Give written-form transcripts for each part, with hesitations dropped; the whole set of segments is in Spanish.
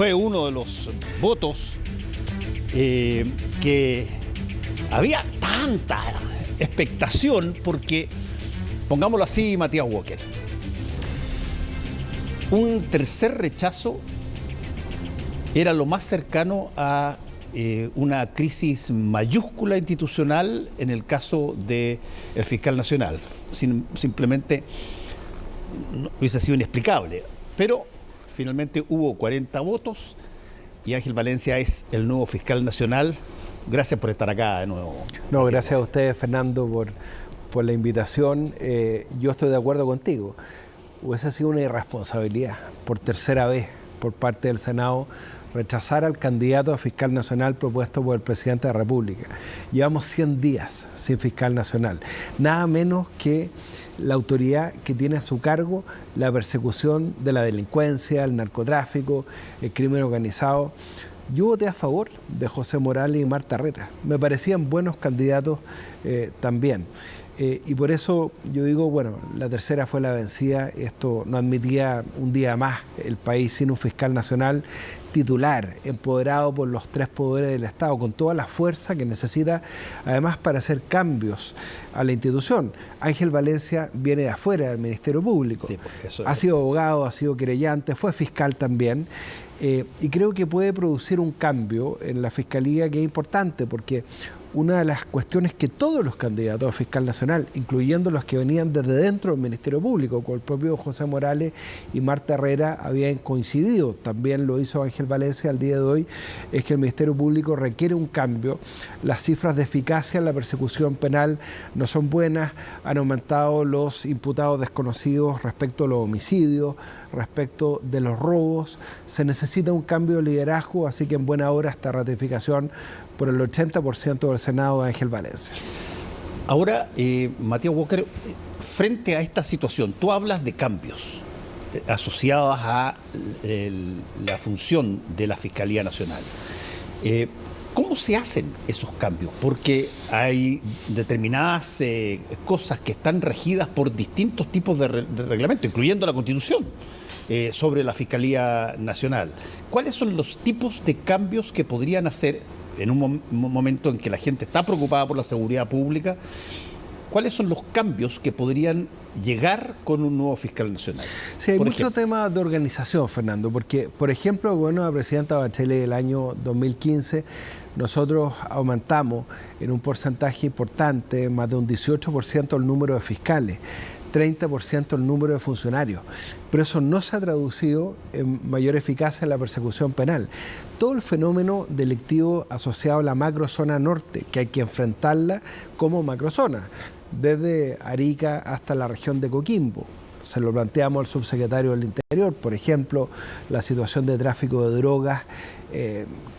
fue uno de los votos que había tanta expectación porque, pongámoslo así, Matías Walker, un tercer rechazo era lo más cercano a una crisis mayúscula institucional en el caso del fiscal nacional. Simplemente hubiese sido inexplicable, pero finalmente hubo 40 votos y Ángel Valencia es el nuevo fiscal nacional. Gracias por estar acá de nuevo. No, gracias a ustedes, Fernando, por la invitación. Yo estoy de acuerdo contigo. Hubiese sido una irresponsabilidad por tercera vez por parte del Senado rechazar al candidato a fiscal nacional propuesto por el presidente de la República. Llevamos 100 días sin fiscal nacional. Nada menos que la autoridad que tiene a su cargo la persecución de la delincuencia, el narcotráfico, el crimen organizado. Yo voté a favor de José Morales y Marta Herrera. Me parecían buenos candidatos también. Y por eso yo digo, bueno, la tercera fue la vencida. Esto no admitía un día más el país sin un fiscal nacional titular, empoderado por los tres poderes del Estado, con toda la fuerza que necesita, además, para hacer cambios a la institución. Ángel Valencia viene de afuera del Ministerio Público. Sí, ha sido abogado, ha sido querellante, fue fiscal también. Y creo que puede producir un cambio en la Fiscalía que es importante, porque una de las cuestiones que todos los candidatos a fiscal nacional, incluyendo los que venían desde dentro del Ministerio Público, con el propio José Morales y Marta Herrera, habían coincidido, también lo hizo Ángel Valencia al día de hoy, es que el Ministerio Público requiere un cambio. Las cifras de eficacia en la persecución penal no son buenas, han aumentado los imputados desconocidos respecto a los homicidios, respecto de los robos. Se necesita un cambio de liderazgo, así que en buena hora esta ratificación por el 80% del Senado de Ángel Valencia. Ahora, Matías Walker, frente a esta situación, tú hablas de cambios asociados a la función de la Fiscalía Nacional. ¿Cómo se hacen esos cambios? Porque hay determinadas cosas que están regidas por distintos tipos de reglamento, incluyendo la Constitución, sobre la Fiscalía Nacional. ¿Cuáles son los tipos de cambios que podrían hacer en un momento en que la gente está preocupada por la seguridad pública? ¿Cuáles son los cambios que podrían llegar con un nuevo fiscal nacional? Sí, hay muchos temas de organización, Fernando, porque, por ejemplo, bueno, la presidenta Bachelet del año 2015, nosotros aumentamos en un porcentaje importante, más de un 18% el número de fiscales, 30% el número de funcionarios, pero eso no se ha traducido en mayor eficacia en la persecución penal. Todo el fenómeno delictivo asociado a la macrozona norte, que hay que enfrentarla como macrozona, desde Arica hasta la región de Coquimbo. Se lo planteamos al subsecretario del Interior, por ejemplo, la situación de tráfico de drogas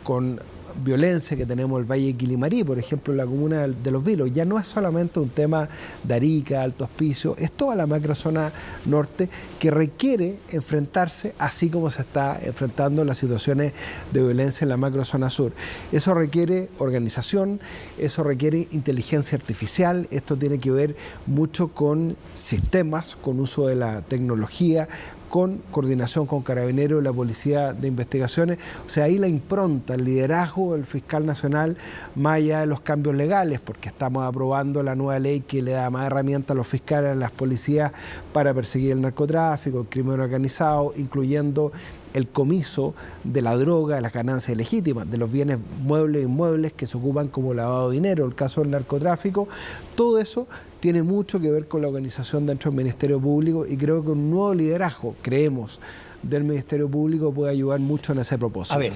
con violencia que tenemos en el Valle de Quilimarí, por ejemplo, en la comuna de Los Vilos. Ya no es solamente un tema de Arica, Alto Hospicio, es toda la macrozona norte que requiere enfrentarse, así como se está enfrentando las situaciones de violencia en la macrozona sur. Eso requiere organización, eso requiere inteligencia artificial, esto tiene que ver mucho con sistemas, con uso de la tecnología, con coordinación con Carabineros y la Policía de Investigaciones. O sea, ahí la impronta, el liderazgo del fiscal nacional, más allá de los cambios legales, porque estamos aprobando la nueva ley que le da más herramientas a los fiscales, a las policías, para perseguir el narcotráfico, el crimen organizado, incluyendo el comiso de la droga, de las ganancias legítimas, de los bienes muebles e inmuebles que se ocupan como lavado de dinero, el caso del narcotráfico. Todo eso tiene mucho que ver con la organización dentro del Ministerio Público y creo que un nuevo liderazgo, creemos, del Ministerio Público puede ayudar mucho en ese propósito. A ver,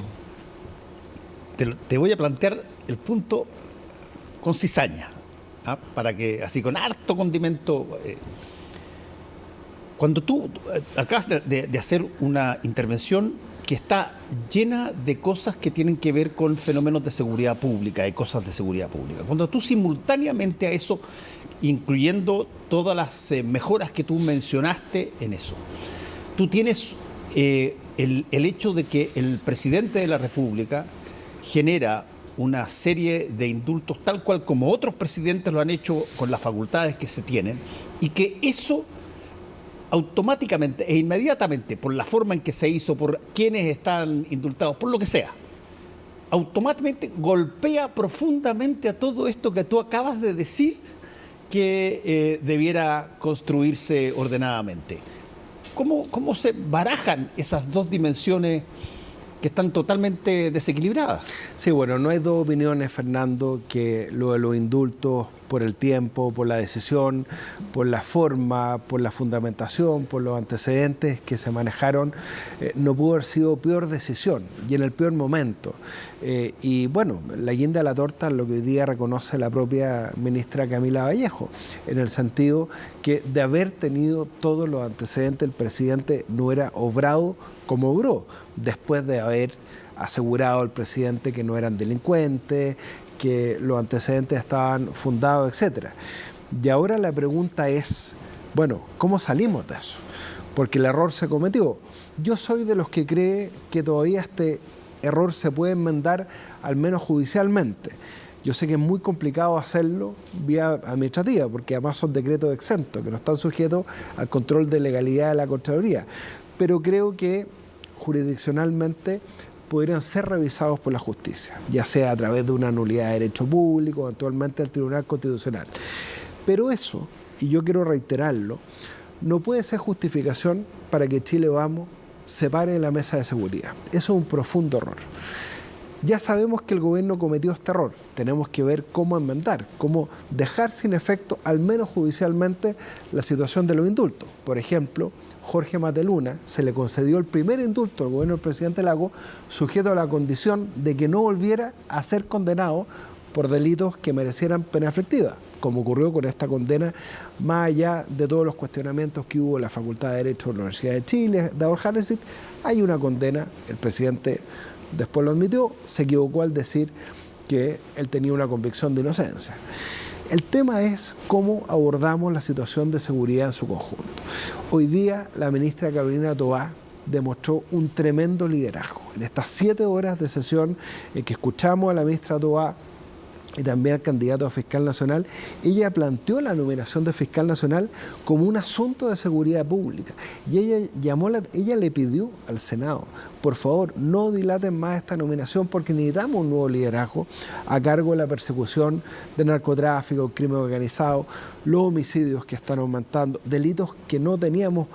te voy a plantear el punto con cizaña, para que, así con harto condimento. Cuando tú acabas de hacer una intervención que está llena de cosas que tienen que ver con fenómenos de seguridad pública, de cosas de seguridad pública. Cuando tú simultáneamente a eso, incluyendo todas las mejoras que tú mencionaste en eso, tú tienes el hecho de que el presidente de la República genera una serie de indultos tal cual como otros presidentes lo han hecho con las facultades que se tienen, y que eso automáticamente e inmediatamente, por la forma en que se hizo, por quienes están indultados, por lo que sea, automáticamente golpea profundamente a todo esto que tú acabas de decir que debiera construirse ordenadamente. ¿Cómo se barajan esas dos dimensiones que están totalmente desequilibradas? Sí, bueno, no hay dos opiniones, Fernando, que lo de los indultos por el tiempo, por la decisión, por la forma, por la fundamentación, por los antecedentes que se manejaron, no pudo haber sido peor decisión y en el peor momento. Y bueno, la guinda de la torta es lo que hoy día reconoce la propia ministra Camila Vallejo, en el sentido que de haber tenido todos los antecedentes, el presidente no hubiera obrado como obró, después de haber asegurado al presidente que no eran delincuentes, que los antecedentes estaban fundados, etcétera. Y ahora la pregunta es, bueno, ¿cómo salimos de eso? Porque el error se cometió. Yo soy de los que cree que todavía este error se puede enmendar, al menos judicialmente. Yo sé que es muy complicado hacerlo vía administrativa, porque además son decretos exentos, que no están sujetos al control de legalidad de la Contraloría. Pero creo que jurisdiccionalmente podrían ser revisados por la justicia, ya sea a través de una nulidad de derecho público, eventualmente el Tribunal Constitucional. Pero eso, y yo quiero reiterarlo, no puede ser justificación para que Chile Vamos se pare de la mesa de seguridad. Eso es un profundo error. Ya sabemos que el gobierno cometió este error. Tenemos que ver cómo enmendar, cómo dejar sin efecto, al menos judicialmente, la situación de los indultos. Por ejemplo, Jorge Mateluna se le concedió el primer indulto al gobierno del presidente Lagos, sujeto a la condición de que no volviera a ser condenado por delitos que merecieran pena efectiva, como ocurrió con esta condena, más allá de todos los cuestionamientos que hubo en la Facultad de Derecho de la Universidad de Chile, de Borjanes. Hay una condena, el presidente después lo admitió, se equivocó al decir que él tenía una convicción de inocencia. El tema es cómo abordamos la situación de seguridad en su conjunto. Hoy día la ministra Carolina Toá demostró un tremendo liderazgo. En estas 7 horas de sesión en que escuchamos a la ministra Toá y también al candidato a fiscal nacional, ella planteó la nominación de fiscal nacional como un asunto de seguridad pública. Y ella le pidió al Senado, por favor, no dilaten más esta nominación porque necesitamos un nuevo liderazgo a cargo de la persecución del narcotráfico, el crimen organizado, los homicidios que están aumentando, delitos que no teníamos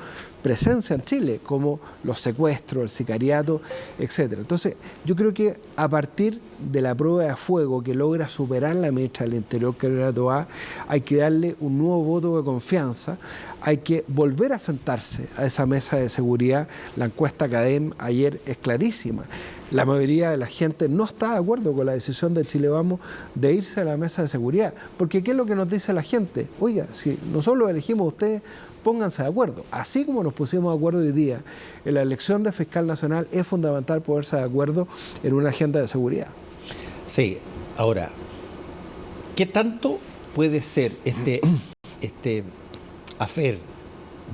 presencia en Chile, como los secuestros, el sicariato, etc. Entonces, yo creo que a partir de la prueba de fuego que logra superar la ministra del Interior, Carolina Toá, hay que darle un nuevo voto de confianza, hay que volver a sentarse a esa mesa de seguridad. La encuesta CADEM ayer es clarísima. La mayoría de la gente no está de acuerdo con la decisión de Chile Vamos de irse a la mesa de seguridad. Porque ¿qué es lo que nos dice la gente? Oiga, si nosotros lo elegimos a ustedes, pónganse de acuerdo. Así como nos pusimos de acuerdo hoy día en la elección de fiscal nacional, es fundamental ponerse de acuerdo en una agenda de seguridad. Sí, ahora, ¿qué tanto puede ser este afer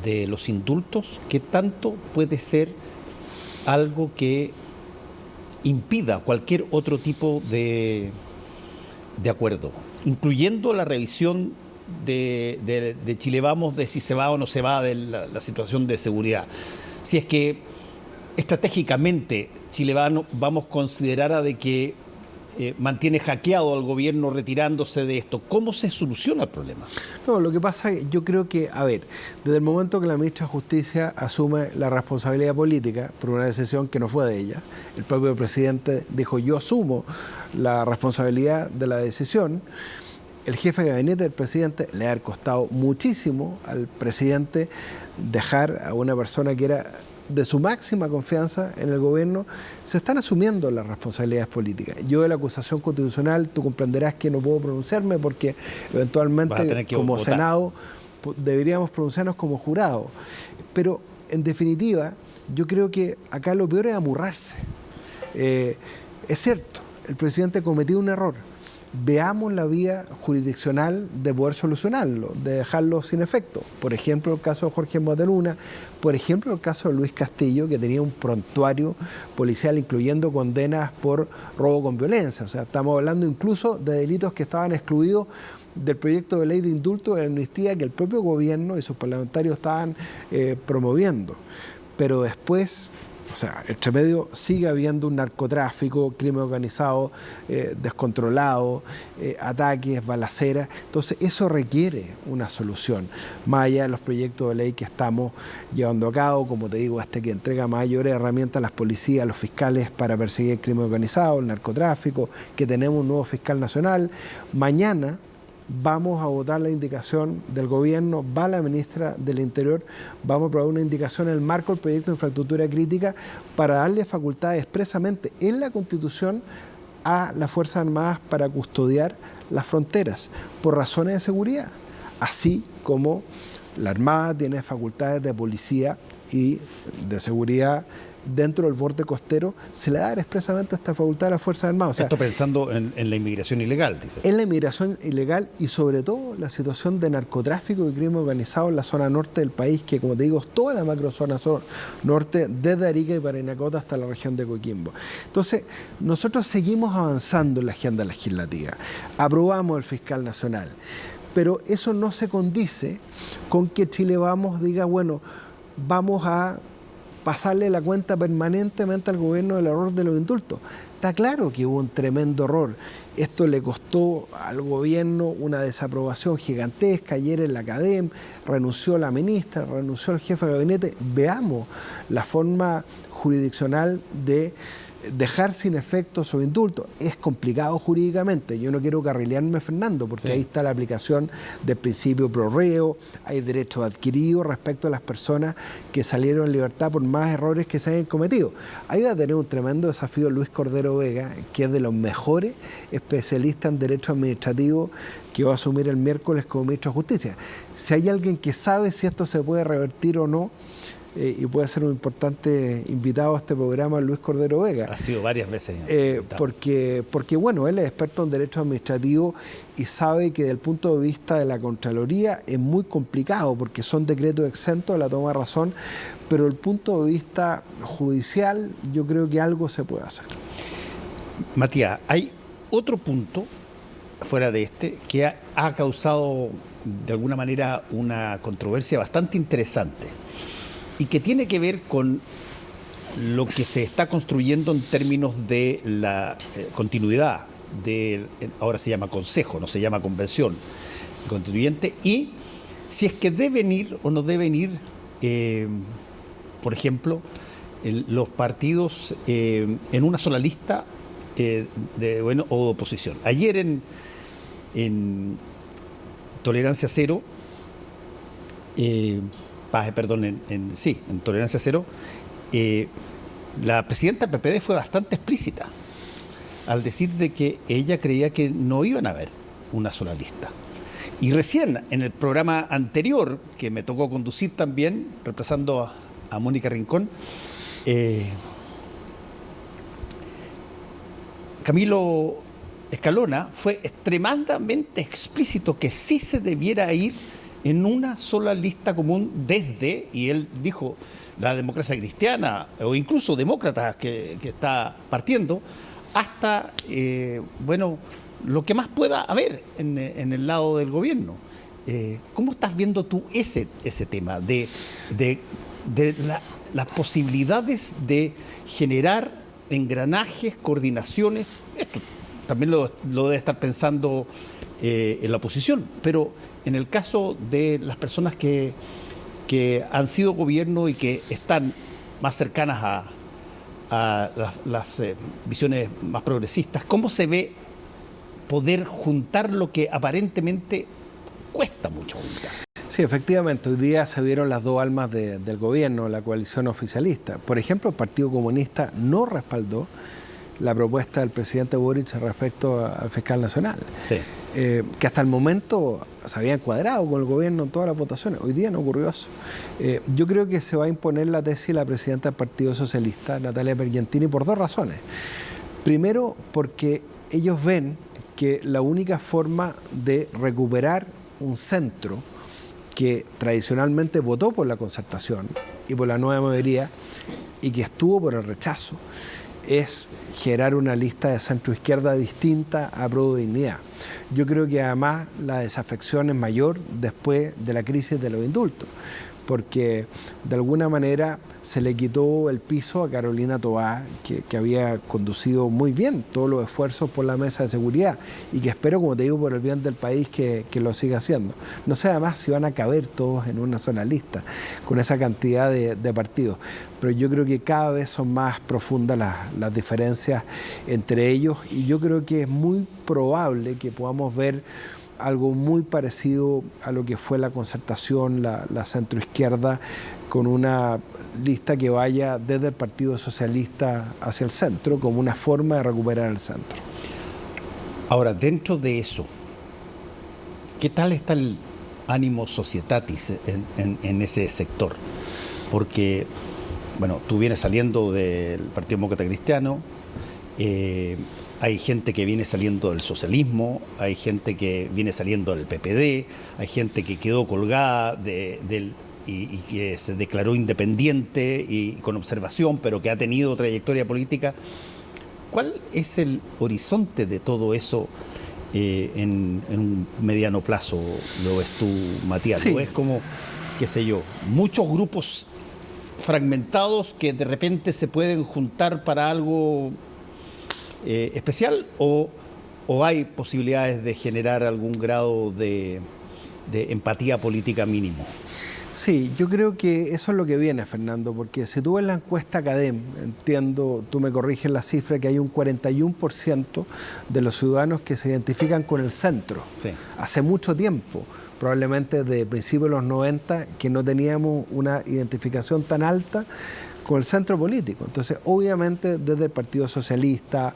de los indultos? ¿Qué tanto puede ser algo que impida cualquier otro tipo de acuerdo, incluyendo la revisión de Chile Vamos, de si se va o no se va de la situación de seguridad? Si es que estratégicamente Chile Vamos considerara de que mantiene hackeado al gobierno retirándose de esto, ¿cómo se soluciona el problema? No, lo que pasa es que yo creo que, desde el momento que la ministra de Justicia asume la responsabilidad política por una decisión que no fue de ella, el propio presidente dijo, yo asumo la responsabilidad de la decisión. El jefe de gabinete del presidente le ha costado muchísimo al presidente dejar a una persona que era de su máxima confianza en el gobierno. Se están asumiendo las responsabilidades políticas. Yo de la acusación constitucional, tú comprenderás que no puedo pronunciarme porque eventualmente como votar. Senado deberíamos pronunciarnos como jurado. Pero en definitiva, yo creo que acá lo peor es amurrarse. Es cierto, el presidente cometió un error. Veamos la vía jurisdiccional de poder solucionarlo, de dejarlo sin efecto. Por ejemplo, el caso de Jorge Mateluna, por ejemplo, el caso de Luis Castillo, que tenía un prontuario policial incluyendo condenas por robo con violencia. O sea, estamos hablando incluso de delitos que estaban excluidos del proyecto de ley de indulto de amnistía que el propio gobierno y sus parlamentarios estaban promoviendo. Pero después, o sea, entre medio sigue habiendo un narcotráfico, crimen organizado, descontrolado, ataques, balaceras. Entonces, eso requiere una solución. Más allá de los proyectos de ley que estamos llevando a cabo, como te digo, que entrega mayores herramientas a las policías, a los fiscales para perseguir el crimen organizado, el narcotráfico, que tenemos un nuevo fiscal nacional. Mañana vamos a votar la indicación del gobierno, va la ministra del Interior, vamos a aprobar una indicación en el marco del proyecto de infraestructura crítica para darle facultades expresamente en la Constitución a las Fuerzas Armadas para custodiar las fronteras por razones de seguridad, así como la Armada tiene facultades de policía y de seguridad dentro del borde costero, se le da expresamente esta facultad a las Fuerzas Armadas. O sea, esto pensando en la inmigración ilegal, dices. En la inmigración ilegal y sobre todo la situación de narcotráfico y crimen organizado en la zona norte del país, que como te digo, es toda la macrozona norte, desde Arica y Parinacota hasta la región de Coquimbo. Entonces, nosotros seguimos avanzando en la agenda legislativa, aprobamos el fiscal nacional, pero eso no se condice con que Chile Vamos diga, bueno, vamos a pasarle la cuenta permanentemente al gobierno del error de los indultos. Está claro que hubo un tremendo error. Esto le costó al gobierno una desaprobación gigantesca. Ayer en la CADEM renunció la ministra, renunció el jefe de gabinete. Veamos la forma jurisdiccional de dejar sin efecto su indulto. Es complicado jurídicamente. Yo no quiero carrilearme, Fernando, porque sí, ahí está la aplicación del principio pro reo, hay derechos adquiridos respecto a las personas que salieron en libertad por más errores que se hayan cometido. Ahí va a tener un tremendo desafío Luis Cordero Vega, que es de los mejores especialistas en derecho administrativo, que va a asumir el miércoles como ministro de Justicia. Si hay alguien que sabe si esto se puede revertir o no, y puede ser un importante invitado a este programa, Luis Cordero Vega. Ha sido varias veces. Porque bueno, él es experto en derecho administrativo y sabe que desde el punto de vista de la Contraloría es muy complicado porque son decretos exentos de la toma de razón, pero desde el punto de vista judicial yo creo que algo se puede hacer. Matías, hay otro punto fuera de este que ha causado de alguna manera una controversia bastante interesante y que tiene que ver con lo que se está construyendo en términos de la continuidad ahora se llama Consejo, no se llama Convención Constituyente, y si es que deben ir o no deben ir, por ejemplo, los partidos en una sola lista o de oposición. Ayer en Tolerancia Cero, en Tolerancia Cero, la presidenta del PPD fue bastante explícita al decir de que ella creía que no iban a haber una sola lista. Y recién en el programa anterior, que me tocó conducir también, reemplazando a Mónica Rincón, Camilo Escalona fue extremadamente explícito que sí se debiera ir en una sola lista común desde, y él dijo, la democracia cristiana o incluso demócratas que está partiendo, hasta, lo que más pueda haber en el lado del gobierno. ¿Cómo estás viendo tú ese tema de las posibilidades de generar engranajes, coordinaciones? Esto también lo debe estar pensando en la oposición, pero en el caso de las personas que han sido gobierno y que están más cercanas a las visiones más progresistas, ¿cómo se ve poder juntar lo que aparentemente cuesta mucho juntar? Sí, efectivamente, hoy día se vieron las dos almas del gobierno, la coalición oficialista. Por ejemplo, el Partido Comunista no respaldó la propuesta del presidente Boric respecto al fiscal nacional, sí, que hasta el momento se habían cuadrado con el gobierno en todas las votaciones. Hoy día no ocurrió eso. Yo creo que se va a imponer la tesis de la presidenta del Partido Socialista, Natalia Pergentini, por dos razones. Primero, porque ellos ven que la única forma de recuperar un centro que tradicionalmente votó por la concertación y por la nueva mayoría y que estuvo por el rechazo, es generar una lista de centro-izquierda distinta a Prodignidad. Yo creo que además la desafección es mayor después de la crisis de los indultos, porque de alguna manera se le quitó el piso a Carolina Toá, que había conducido muy bien todos los esfuerzos por la mesa de seguridad y que espero, como te digo, por el bien del país que lo siga haciendo. No sé además si van a caber todos en una sola lista con esa cantidad de partidos, pero yo creo que cada vez son más profundas las diferencias entre ellos y yo creo que es muy probable que podamos ver algo muy parecido a lo que fue la Concertación, la centroizquierda, con una lista que vaya desde el Partido Socialista hacia el centro, como una forma de recuperar el centro. Ahora, dentro de eso, ¿qué tal está el ánimo societatis en ese sector? Porque, bueno, tú vienes saliendo del Partido Demócrata Cristiano, hay gente que viene saliendo del socialismo, hay gente que viene saliendo del PPD, hay gente que quedó colgada y que se declaró independiente y con observación, pero que ha tenido trayectoria política. ¿Cuál es el horizonte de todo eso en un mediano plazo? ¿Lo ves tú, Matías? Sí. ¿Lo ves como, qué sé yo, muchos grupos fragmentados que de repente se pueden juntar para algo especial o hay posibilidades de generar algún grado de empatía política mínimo? Sí, yo creo que eso es lo que viene, Fernando, porque si tú ves la encuesta CADEM, entiendo, tú me corriges la cifra, que hay un 41% de los ciudadanos que se identifican con el centro. Sí. Hace mucho tiempo, probablemente desde principios de los 90, que no teníamos una identificación tan alta con el centro político. Entonces, obviamente, desde el Partido Socialista,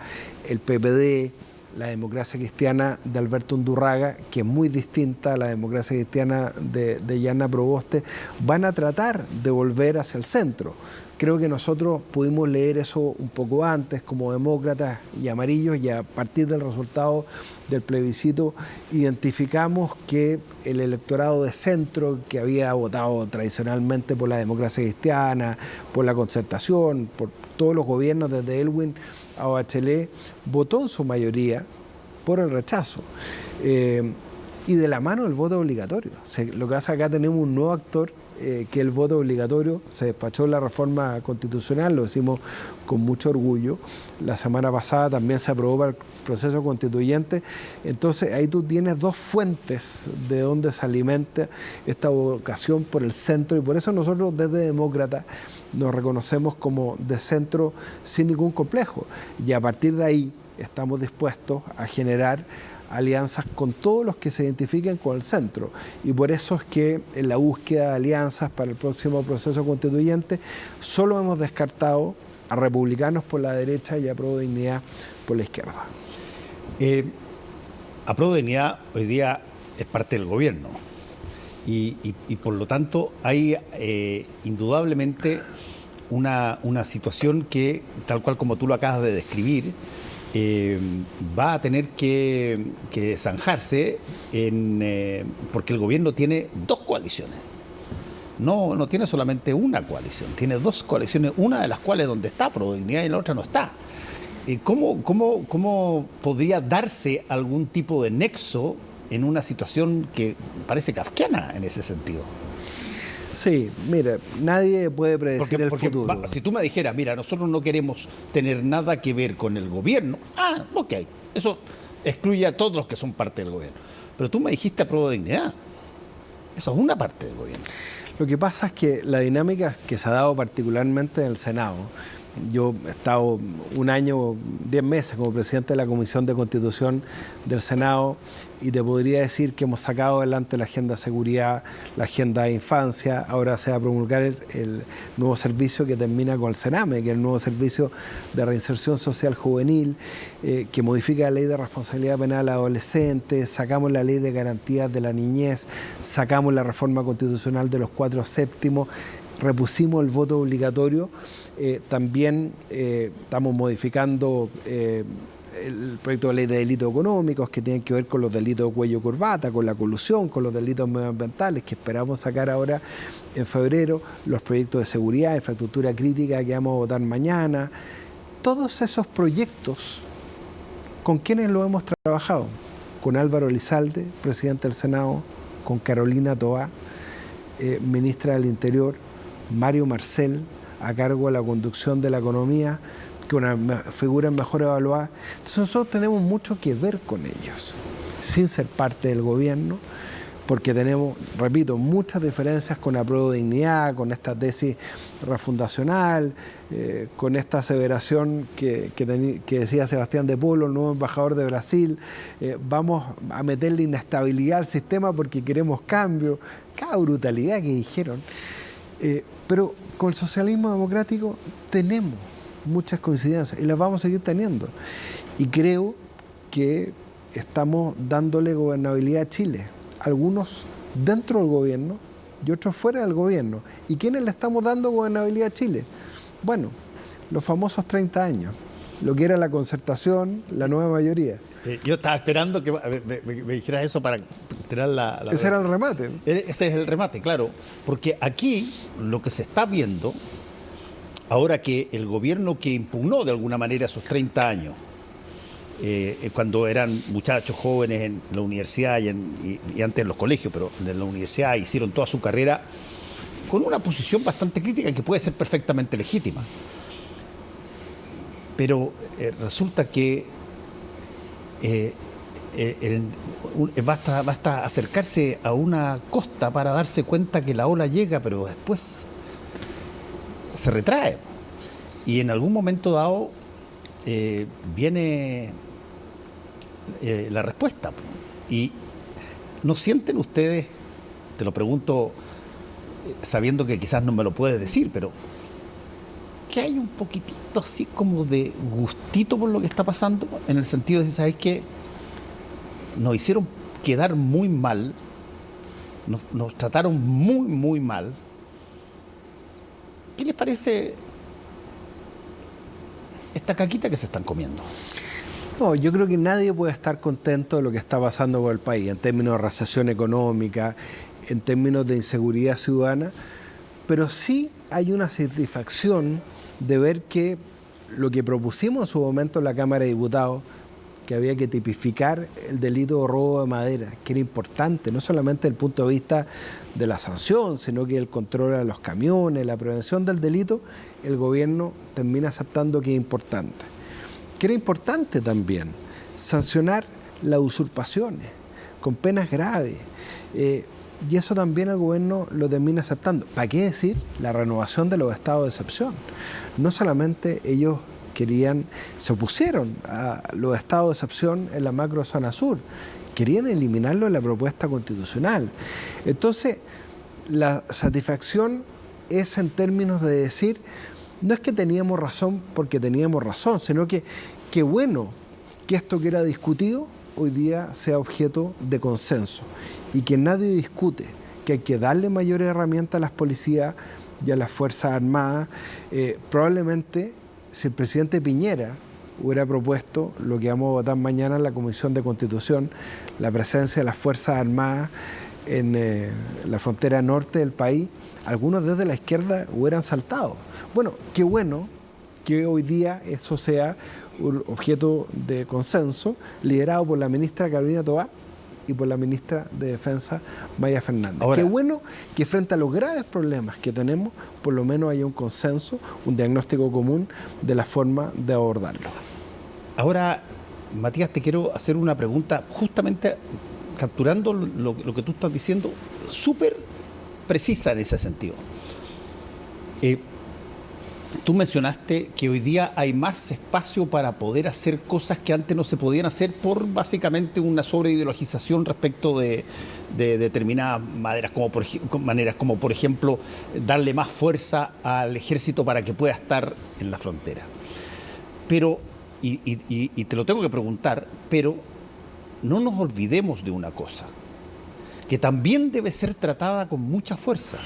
el PPD, la democracia cristiana de Alberto Undurraga, que es muy distinta a la democracia cristiana de Yana Proboste, van a tratar de volver hacia el centro. Creo que nosotros pudimos leer eso un poco antes como demócratas y amarillos, y a partir del resultado del plebiscito identificamos que el electorado de centro, que había votado tradicionalmente por la democracia cristiana, por la Concertación, por todos los gobiernos desde Elwin a Bachelet, votó en su mayoría por el rechazo. Y de la mano del voto obligatorio. Lo que pasa acá tenemos un nuevo actor, que el voto obligatorio. Se despachó la reforma constitucional, lo decimos con mucho orgullo. La semana pasada también se aprobó para el proceso constituyente. Entonces ahí tú tienes dos fuentes de donde se alimenta esta vocación por el centro, y por eso nosotros desde Demócrata nos reconocemos como de centro sin ningún complejo, y a partir de ahí estamos dispuestos a generar alianzas con todos los que se identifiquen con el centro, y por eso es que en la búsqueda de alianzas para el próximo proceso constituyente solo hemos descartado a republicanos por la derecha y a Prodignidad por la izquierda. A Prodignidad hoy día es parte del gobierno y por lo tanto hay indudablemente una situación que, tal cual como tú lo acabas de describir, va a tener que zanjarse porque el gobierno tiene dos coaliciones. No tiene solamente una coalición, tiene dos coaliciones, una de las cuales donde está Prodignidad y la otra no está. ¿Cómo podría darse algún tipo de nexo en una situación que parece kafkiana en ese sentido? Sí, mira, nadie puede predecir el futuro. Si tú me dijeras, mira, nosotros no queremos tener nada que ver con el gobierno, ok, eso excluye a todos los que son parte del gobierno. Pero tú me dijiste Prodignidad, eso es una parte del gobierno. Lo que pasa es que la dinámica que se ha dado particularmente en el Senado, yo he estado 1 año, 10 meses como presidente de la Comisión de Constitución del Senado, y te podría decir que hemos sacado adelante la agenda de seguridad, la agenda de infancia. Ahora se va a promulgar el nuevo servicio que termina con el CENAME, que es el nuevo servicio de reinserción social juvenil, que modifica la ley de responsabilidad penal adolescente. Sacamos la ley de garantías de la niñez, sacamos la reforma constitucional de los 4 séptimos, repusimos el voto obligatorio. También estamos modificando el proyecto de ley de delitos económicos, que tienen que ver con los delitos de cuello corbata, con la colusión, con los delitos medioambientales, que esperamos sacar ahora en febrero, los proyectos de seguridad, infraestructura crítica, que vamos a votar mañana. todos esos proyectos, ¿con quiénes lo hemos trabajado? Con Álvaro Elizalde, presidente del Senado, con Carolina Toá, ministra del Interior, Mario Marcel, a cargo de la conducción de la economía, que una figura mejor evaluada. Entonces nosotros tenemos mucho que ver con ellos, sin ser parte del gobierno, porque tenemos, repito, muchas diferencias con Apruebo Dignidad, con esta tesis refundacional, con esta aseveración que decía Sebastián de Polo, el nuevo embajador de Brasil, vamos a meterle inestabilidad al sistema porque queremos cambio, cada brutalidad que dijeron. Pero con el socialismo democrático tenemos muchas coincidencias y las vamos a seguir teniendo. Y creo que estamos dándole gobernabilidad a Chile, algunos dentro del gobierno y otros fuera del gobierno. ¿Y quiénes le estamos dando gobernabilidad a Chile? Bueno, los famosos 30 años, lo que era la concertación, la nueva mayoría. Yo estaba esperando que me dijeras eso para tener la... Ese era el remate. Ese es el remate, claro. Porque aquí lo que se está viendo, ahora que el gobierno que impugnó de alguna manera esos 30 años, cuando eran muchachos jóvenes en la universidad y antes en los colegios, pero en la universidad hicieron toda su carrera con una posición bastante crítica que puede ser perfectamente legítima. Pero resulta que basta acercarse a una costa para darse cuenta que la ola llega, pero después se retrae. Y en algún momento dado viene la respuesta. Y ¿no sienten ustedes, te lo pregunto sabiendo que quizás no me lo puedes decir, pero que hay un poquitito así como de gustito por lo que está pasando, en el sentido de, ¿sabes qué? Nos hicieron quedar muy mal, nos trataron muy, muy mal. ¿Qué les parece esta caquita que se están comiendo? No, yo creo que nadie puede estar contento de lo que está pasando con el país, en términos de recesión económica, en términos de inseguridad ciudadana, pero sí hay una satisfacción de ver que lo que propusimos en su momento en la Cámara de Diputados, que había que tipificar el delito de robo de madera, que era importante, no solamente desde el punto de vista de la sanción, sino que el control de los camiones, la prevención del delito, el gobierno termina aceptando que es importante. Que era importante también sancionar las usurpaciones con penas graves. Y eso también el gobierno lo termina aceptando. ¿Para qué decir la renovación de los estados de excepción? No solamente ellos se opusieron a los estados de excepción en la macro zona sur, querían eliminarlo en la propuesta constitucional. Entonces, la satisfacción es en términos de decir, no es que teníamos razón porque teníamos razón, sino que qué bueno que esto que era discutido hoy día sea objeto de consenso y que nadie discute que hay que darle mayores herramientas a las policías y a las Fuerzas Armadas. Probablemente si el presidente Piñera hubiera propuesto lo que vamos a votar mañana en la Comisión de Constitución, la presencia de las Fuerzas Armadas en la frontera norte del país, algunos desde la izquierda hubieran saltado. Bueno, qué bueno que hoy día eso sea un objeto de consenso, liderado por la ministra Carolina Toá y por la ministra de Defensa, Maya Fernández. Ahora, qué bueno que frente a los graves problemas que tenemos, por lo menos haya un consenso, un diagnóstico común de la forma de abordarlo. Ahora, Matías, te quiero hacer una pregunta, justamente capturando lo que tú estás diciendo, súper precisa en ese sentido. Tú mencionaste que hoy día hay más espacio para poder hacer cosas que antes no se podían hacer por básicamente una sobreideologización respecto de determinadas maneras, como por ejemplo darle más fuerza al ejército para que pueda estar en la frontera. Pero, y te lo tengo que preguntar, pero no nos olvidemos de una cosa, que también debe ser tratada con mucha fuerza.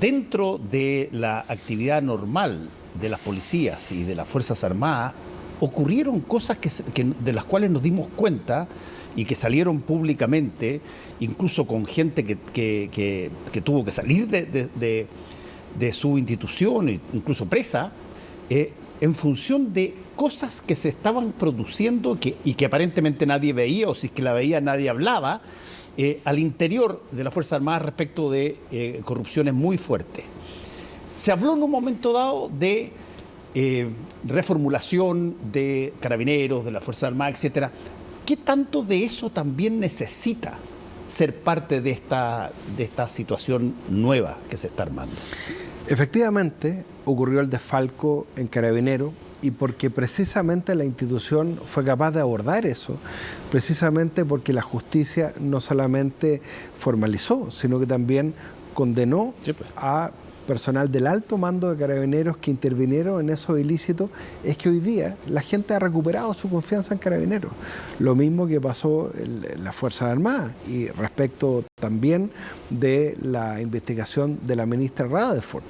Dentro de la actividad normal de las policías y de las Fuerzas Armadas, ocurrieron cosas de las cuales nos dimos cuenta y que salieron públicamente, incluso con gente que tuvo que salir de su institución, incluso presa, en función de cosas que se estaban produciendo y que aparentemente nadie veía, o si es que la veía nadie hablaba, al interior de las Fuerzas Armadas respecto de corrupciones muy fuertes. Se habló en un momento dado de reformulación de carabineros, de las Fuerzas Armadas, etcétera. ¿Qué tanto de eso también necesita ser parte de esta situación nueva que se está armando? Efectivamente, ocurrió el desfalco en Carabineros, y porque precisamente la institución fue capaz de abordar eso, precisamente porque la justicia no solamente formalizó, sino que también condenó a personal del alto mando de Carabineros que intervinieron en esos ilícitos, es que hoy día la gente ha recuperado su confianza en Carabineros. Lo mismo que pasó en las Fuerzas Armadas, y respecto también de la investigación de la ministra Rutherford.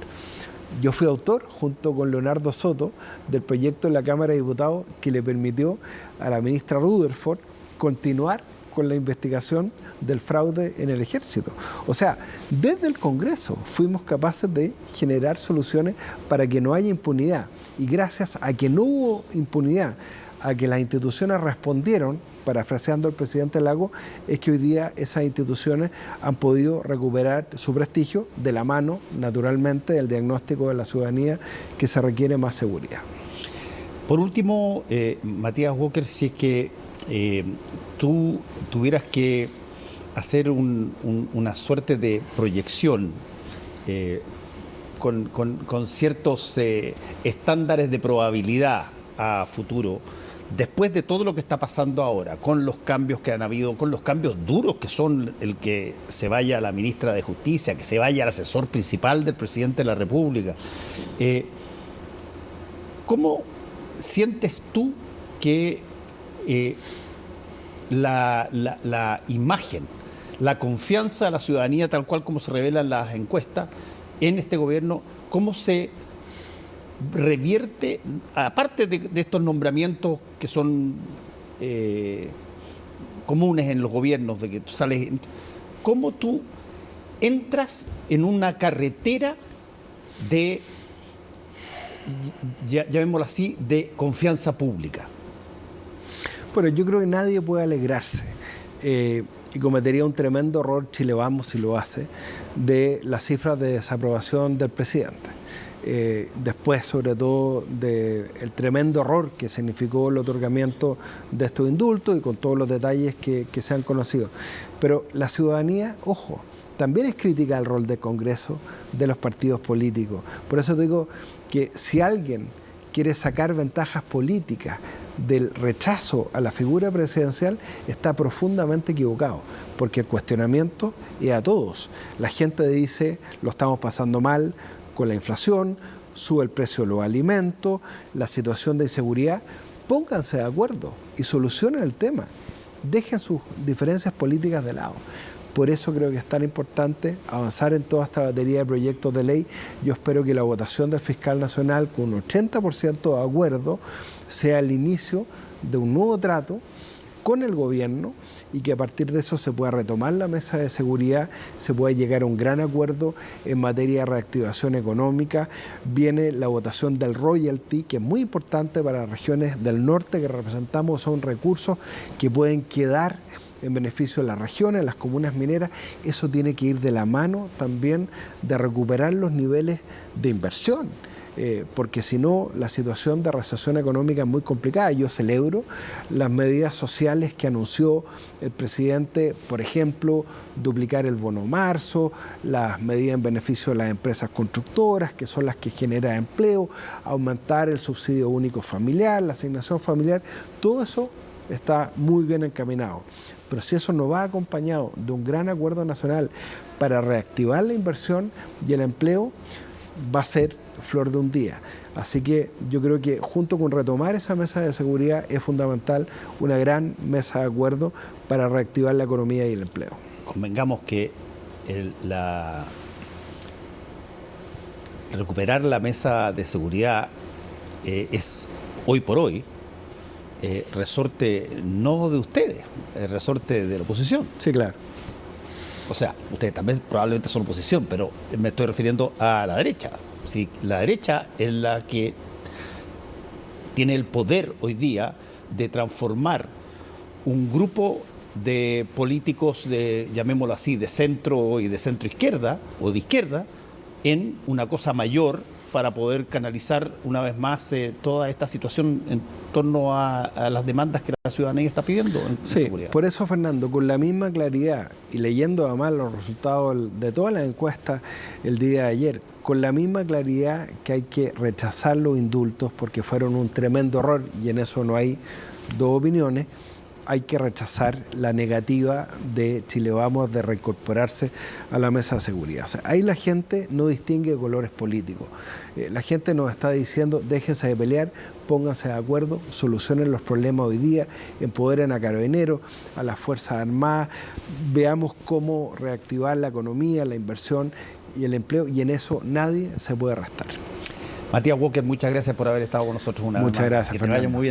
Yo fui autor, junto con Leonardo Soto, del proyecto en la Cámara de Diputados que le permitió a la ministra Rutherford continuar con la investigación del fraude en el Ejército. O sea, desde el Congreso fuimos capaces de generar soluciones para que no haya impunidad. Y gracias a que no hubo impunidad, a que las instituciones respondieron, parafraseando al presidente Lagos, es que hoy día esas instituciones han podido recuperar su prestigio de la mano, naturalmente, del diagnóstico de la ciudadanía, que se requiere más seguridad. Por último, Matías Walker, si es que tú tuvieras que hacer una suerte de proyección con ciertos estándares de probabilidad a futuro, después de todo lo que está pasando ahora, con los cambios que han habido, con los cambios duros que son el que se vaya la ministra de Justicia, que se vaya el asesor principal del presidente de la República, ¿cómo sientes tú que la imagen, la confianza de la ciudadanía, tal cual como se revelan las encuestas, en este gobierno, cómo se revierte, aparte de estos nombramientos que son comunes en los gobiernos, de que tú sales, cómo tú entras en una carretera de, llamémoslo así, de confianza pública? Bueno, yo creo que nadie puede alegrarse y cometería un tremendo error Chile Vamos, si lo hace, de las cifras de desaprobación del presidente. Después, sobre todo, del tremendo error que significó el otorgamiento de estos indultos y con todos los detalles que se han conocido. Pero la ciudadanía, ojo, también es crítica al rol del Congreso, de los partidos políticos. Por eso digo que si alguien quiere sacar ventajas políticas del rechazo a la figura presidencial, está profundamente equivocado, porque el cuestionamiento es a todos. La gente dice, lo estamos pasando mal con la inflación, sube el precio de los alimentos, la situación de inseguridad. Pónganse de acuerdo y solucionen el tema. Dejen sus diferencias políticas de lado. Por eso creo que es tan importante avanzar en toda esta batería de proyectos de ley. Yo espero que la votación del fiscal nacional, con un 80% de acuerdo, sea el inicio de un nuevo trato con el gobierno, y que a partir de eso se pueda retomar la mesa de seguridad, se pueda llegar a un gran acuerdo en materia de reactivación económica. Viene la votación del royalty, que es muy importante para las regiones del norte que representamos, son recursos que pueden quedar en beneficio de las regiones, las comunas mineras. Eso tiene que ir de la mano también de recuperar los niveles de inversión. Porque si no, la situación de recesión económica es muy complicada. Yo celebro las medidas sociales que anunció el presidente, por ejemplo, duplicar el bono marzo, las medidas en beneficio de las empresas constructoras, que son las que generan empleo, aumentar el subsidio único familiar, la asignación familiar. Todo eso está muy bien encaminado. Pero si eso no va acompañado de un gran acuerdo nacional para reactivar la inversión y el empleo, va a ser flor de un día. Así que yo creo que junto con retomar esa mesa de seguridad es fundamental una gran mesa de acuerdo para reactivar la economía y el empleo. Convengamos que recuperar la mesa de seguridad es hoy por hoy resorte no de ustedes, es resorte de la oposición. Sí, claro. O sea, ustedes también probablemente son oposición, pero me estoy refiriendo a la derecha. Si la derecha es la que tiene el poder hoy día de transformar un grupo de políticos llamémoslo así, de centro y de centro izquierda o de izquierda, en una cosa mayor para poder canalizar una vez más toda esta situación en torno a las demandas que la ciudadanía está pidiendo en sí, seguridad. Por eso, Fernando, con la misma claridad y leyendo además los resultados de todas las encuestas el día de ayer, con la misma claridad que hay que rechazar los indultos porque fueron un tremendo error y en eso no hay dos opiniones, hay que rechazar la negativa de Chile Vamos de reincorporarse a la mesa de seguridad. O sea, ahí la gente no distingue colores políticos. La gente nos está diciendo, déjense de pelear, pónganse de acuerdo, solucionen los problemas hoy día, empoderen a Carabineros, a las Fuerzas Armadas, veamos cómo reactivar la economía, la inversión y el empleo, y en eso nadie se puede restar. Matías Walker, muchas gracias por haber estado con nosotros una vez más. Muchas gracias, Que te vaya muy bien.